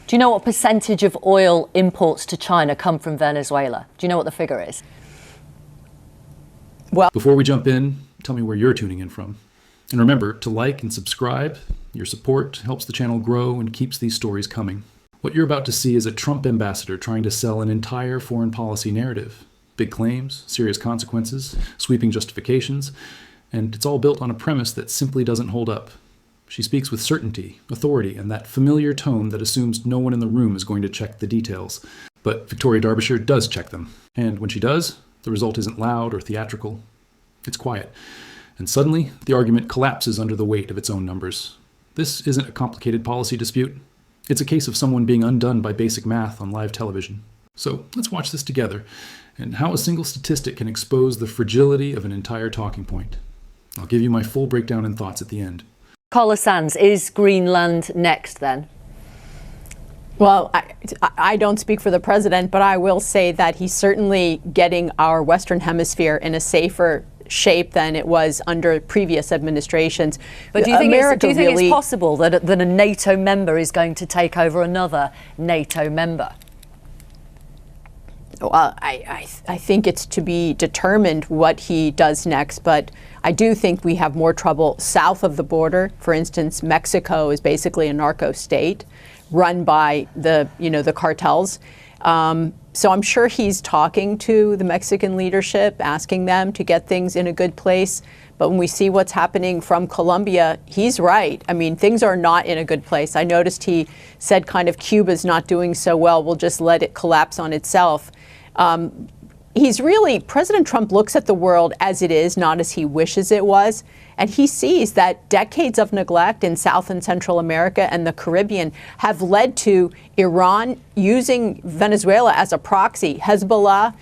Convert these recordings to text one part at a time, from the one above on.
Do you know what percentage of oil imports to China come from Venezuela? Do you know what the figure is? Well, before we jump in, tell me where you're tuning in from. And remember to like and subscribe. Your support helps the channel grow and keeps these stories coming. What you're about to see is a Trump ambassador trying to sell an entire foreign policy narrative. Big claims, serious consequences, sweeping justifications, and it's all built on a premise that simply doesn't hold up. She speaks with certainty, authority, and that familiar tone that assumes no one in the room is going to check the details. But Victoria Derbyshire does check them. And when she does, the result isn't loud or theatrical. It's quiet. And suddenly, the argument collapses under the weight of its own numbers. This isn't a complicated policy dispute. It's a case of someone being undone by basic math on live television. So let's watch this together, and how a single statistic can expose the fragility of an entire talking point. I'll give you my full breakdown and thoughts at the end. Carla Sands, is Greenland next then? Well, I don't speak for the president, but I will say that he's certainly getting our Western Hemisphere in a safer shape than it was under previous administrations. But do you think it's possible that a NATO member is going to take over another NATO member? Well, I think it's to be determined what he does next, but I do think we have more trouble south of the border. For instance, Mexico is basically a narco state run by the cartels. So I'm sure he's talking to the Mexican leadership, asking them to get things in a good place. But when we see what's happening from Colombia, he's right. I mean, things are not in a good place. I noticed he said kind of Cuba's not doing so well. We'll just let it collapse on itself. President Trump looks at the world as it is, not as he wishes it was. And he sees that decades of neglect in South and Central America and the Caribbean have led to Iran using Venezuela as a proxy, Hezbollah,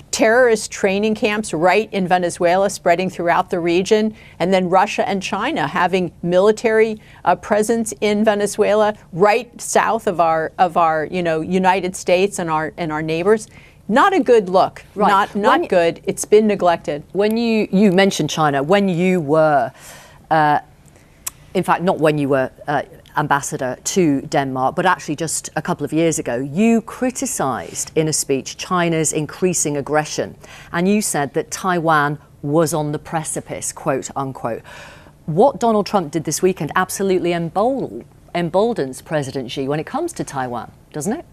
terrorist training camps right in Venezuela spreading throughout the region, and then Russia and China having military presence in Venezuela right south of our United States and our neighbors. Not a good look. Right. Not good. It's been neglected. When you mentioned China, when you were, in fact, not when you were ambassador to Denmark, but actually just a couple of years ago, you criticised in a speech China's increasing aggression, and you said that Taiwan was on the precipice, quote unquote. What Donald Trump did this weekend absolutely emboldens President Xi when it comes to Taiwan, doesn't it?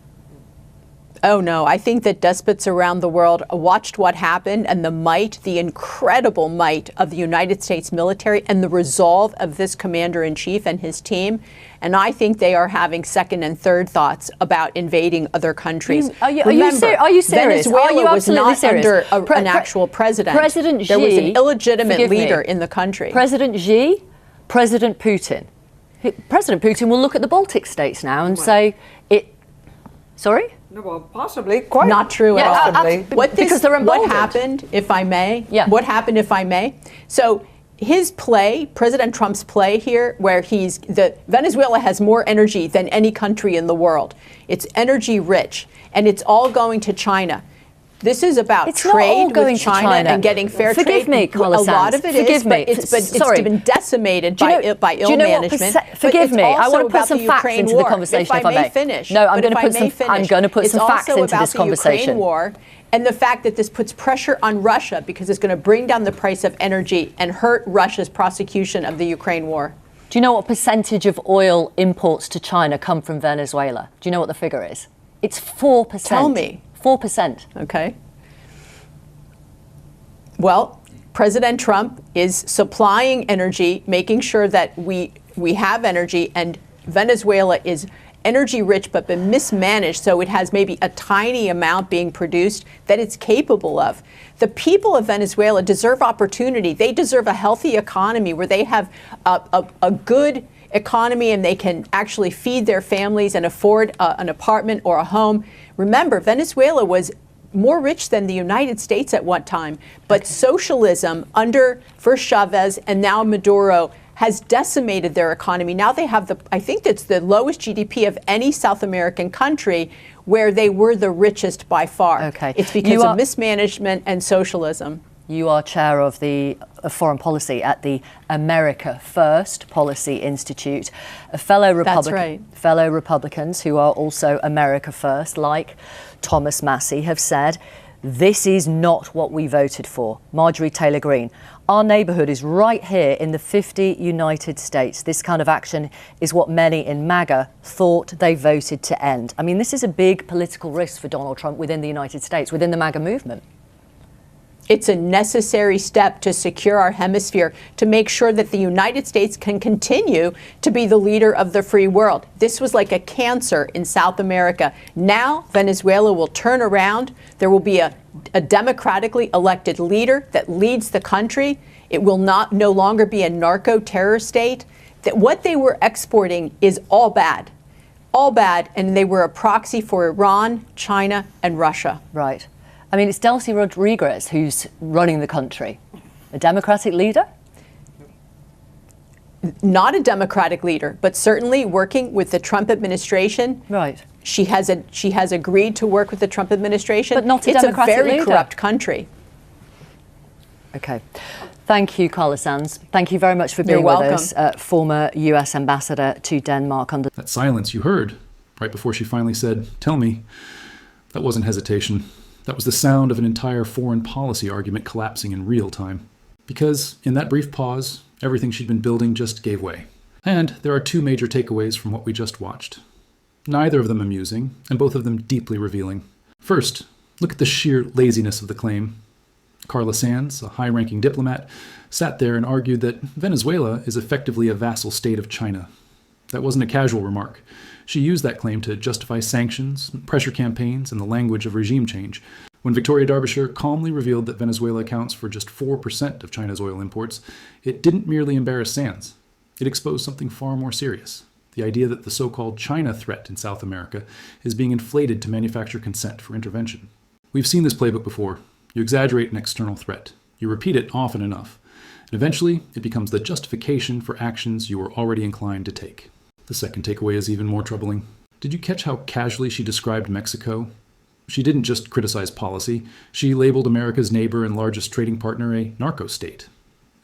Oh, no. I think that despots around the world watched what happened and the incredible might of the United States military and the resolve of this commander-in-chief and his team. And I think they are having second and third thoughts about invading other countries. Are you serious? Venezuela was not under an actual president. President Xi, there was an illegitimate leader in the country. President Xi, President Putin. President Putin will look at the Baltic states now and say, sorry? No, well, possibly. Quite not true at all. Possibly. What happened, if I may? Yeah. What happened, if I may? So his play, President Trump's play here, where Venezuela has more energy than any country in the world. It's energy rich, and it's all going to China. This is about trade with China and getting fair trade. Forgive me, Carla Sands. A lot of it is, but it's been decimated by ill management. Forgive me. I want to put some facts into the conversation, if I may. Finish. No, I'm going to put some facts into this conversation. Ukraine war and the fact that this puts pressure on Russia because it's going to bring down the price of energy and hurt Russia's prosecution of the Ukraine war. Do you know what percentage of oil imports to China come from Venezuela? Do you know what the figure is? It's 4%. Tell me. 4%. Okay. Well, President Trump is supplying energy, making sure that we have energy, and Venezuela is energy rich but been mismanaged, so it has maybe a tiny amount being produced that it's capable of. The people of Venezuela deserve opportunity. They deserve a healthy economy where they have a good economy and they can actually feed their families and afford an apartment or a home. Remember, Venezuela was more rich than the United States at one time, but socialism under first Chavez and now Maduro has decimated their economy. Now they have I think it's the lowest GDP of any South American country, where they were the richest by far. Okay. It's because of mismanagement and socialism. You are chair of the of Foreign Policy at the America First Policy Institute. Fellow Republicans who are also America First, like Thomas Massey, have said, this is not what we voted for. Marjorie Taylor Greene, our neighbourhood is right here in the 50 United States. This kind of action is what many in MAGA thought they voted to end. I mean, this is a big political risk for Donald Trump within the United States, within the MAGA movement. It's a necessary step to secure our hemisphere, to make sure that the United States can continue to be the leader of the free world. This was like a cancer in South America. Now Venezuela will turn around. There will be a democratically elected leader that leads the country. It will no longer be a narco-terror state. That what they were exporting is all bad, and they were a proxy for Iran, China, and Russia. Right. I mean, it's Delcy Rodriguez who's running the country. A Democratic leader? Not a Democratic leader, but certainly working with the Trump administration. Right. She has agreed to work with the Trump administration. But not a Democratic leader. It's a very leader. corrupt country. Okay. Thank you, Carla Sands. Thank you very much for being with us, former US ambassador to Denmark. That silence you heard right before she finally said, "Tell me," that wasn't hesitation. That was the sound of an entire foreign policy argument collapsing in real time. Because in that brief pause, everything she'd been building just gave way. And there are two major takeaways from what we just watched. Neither of them amusing, and both of them deeply revealing. First, look at the sheer laziness of the claim. Carla Sands, a high-ranking diplomat, sat there and argued that Venezuela is effectively a vassal state of China. That wasn't a casual remark. She used that claim to justify sanctions, pressure campaigns, and the language of regime change. When Victoria Derbyshire calmly revealed that Venezuela accounts for just 4% of China's oil imports, it didn't merely embarrass Sands. It exposed something far more serious. The idea that the so-called China threat in South America is being inflated to manufacture consent for intervention. We've seen this playbook before. You exaggerate an external threat. You repeat it often enough. And eventually, it becomes the justification for actions you were already inclined to take. The second takeaway is even more troubling. Did you catch how casually she described Mexico? She didn't just criticize policy. She labeled America's neighbor and largest trading partner a narco state.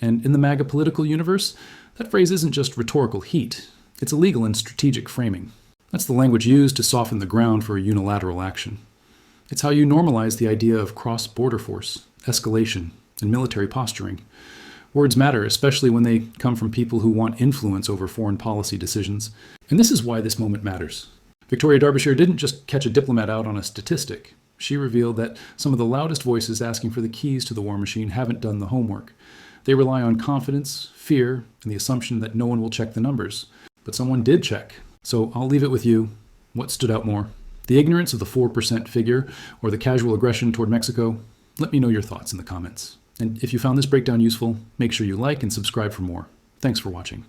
And in the MAGA political universe, that phrase isn't just rhetorical heat. It's illegal and strategic framing. That's the language used to soften the ground for a unilateral action. It's how you normalize the idea of cross-border force, escalation, and military posturing. Words matter, especially when they come from people who want influence over foreign policy decisions. And this is why this moment matters. Victoria Derbyshire didn't just catch a diplomat out on a statistic. She revealed that some of the loudest voices asking for the keys to the war machine haven't done the homework. They rely on confidence, fear, and the assumption that no one will check the numbers. But someone did check. So I'll leave it with you. What stood out more? The ignorance of the 4% figure or the casual aggression toward Mexico? Let me know your thoughts in the comments. And if you found this breakdown useful, make sure you like and subscribe for more. Thanks for watching.